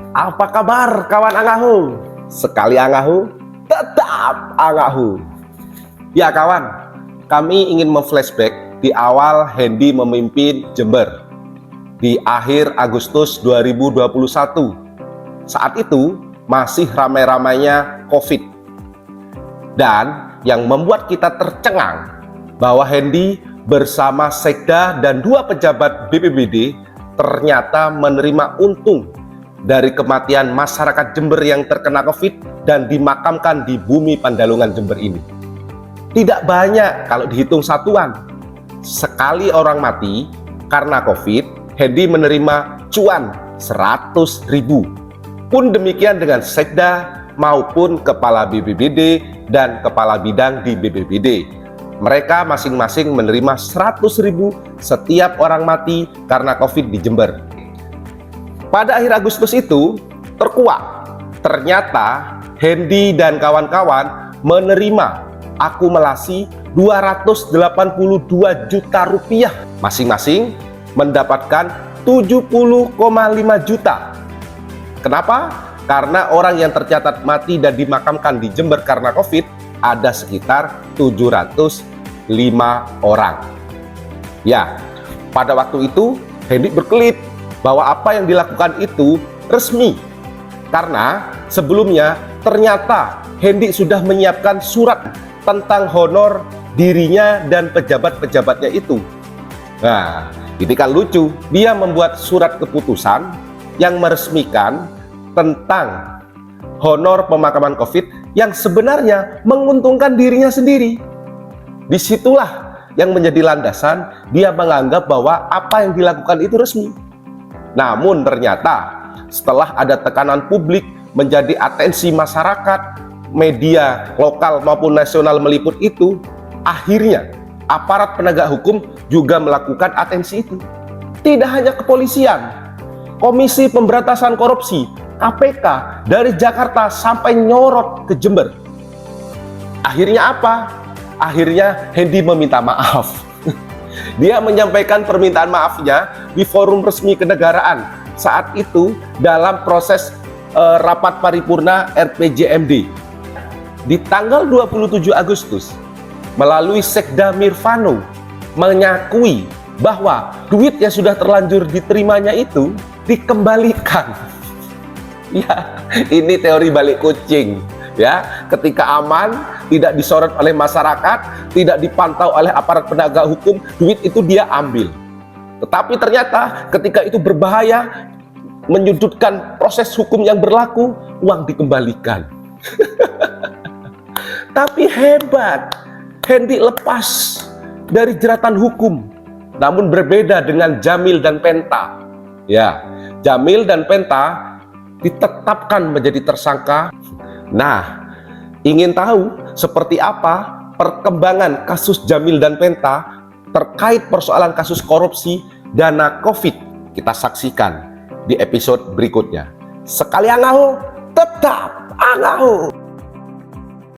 Apa kabar kawan Angahu? Sekali Angahu, tetap Angahu. Ya kawan, kami ingin memflashback di awal Hendy memimpin Jember di akhir Agustus 2021. Saat itu masih ramai-ramainya COVID. Dan yang membuat kita tercengang bahwa Hendy bersama Sekda dan 2 pejabat BPBD ternyata menerima untung dari kematian masyarakat Jember yang terkena COVID dan dimakamkan di bumi Pandalungan Jember ini. Tidak banyak kalau dihitung satuan. Sekali orang mati karena COVID, Hendy menerima cuan 100.000. Pun demikian dengan Sekda maupun Kepala BPBD dan Kepala Bidang di BPBD. Mereka masing-masing menerima 100.000 setiap orang mati karena COVID di Jember. Pada akhir Agustus itu terkuak, ternyata Hendy dan kawan-kawan menerima akumulasi 282 juta rupiah. Masing-masing mendapatkan 70,5 juta. Kenapa? Karena orang yang tercatat mati dan dimakamkan di Jember karena COVID ada sekitar 705 orang. Ya, pada waktu itu Hendy berkelit bahwa apa yang dilakukan itu resmi. Karena sebelumnya ternyata Hendy sudah menyiapkan surat tentang honor dirinya dan pejabat-pejabatnya itu. Nah, ini kan lucu. Dia membuat surat keputusan yang meresmikan tentang honor pemakaman COVID yang sebenarnya menguntungkan dirinya sendiri. Disitulah yang menjadi landasan dia menganggap bahwa apa yang dilakukan itu resmi. Namun ternyata setelah ada tekanan publik, menjadi atensi masyarakat, media lokal maupun nasional meliput itu, akhirnya aparat penegak hukum juga melakukan atensi itu. Tidak hanya kepolisian, Komisi Pemberantasan Korupsi KPK dari Jakarta sampai nyorot ke Jember. Akhirnya apa? Akhirnya Hendy meminta maaf. Dia menyampaikan permintaan maafnya di forum resmi kenegaraan saat itu dalam proses rapat paripurna RPJMD. Di tanggal 27 Agustus, melalui Sekda Mirvano mengakui bahwa duit yang sudah terlanjur diterimanya itu dikembalikan. Ya, ini teori balik kucing. Ya, ketika aman, tidak disorot oleh masyarakat, tidak dipantau oleh aparat penegak hukum, duit itu dia ambil. Tetapi ternyata ketika itu berbahaya, menyudutkan proses hukum yang berlaku, uang dikembalikan. Tapi hebat, Hendy lepas dari jeratan hukum. Namun berbeda dengan Jamil dan Penta. Ya, Jamil dan Penta ditetapkan menjadi tersangka. Nah, ingin tahu seperti apa perkembangan kasus Jamil dan Penta terkait persoalan kasus korupsi dana COVID? Kita saksikan di episode berikutnya. Sekali Angahu, tetap Angahu.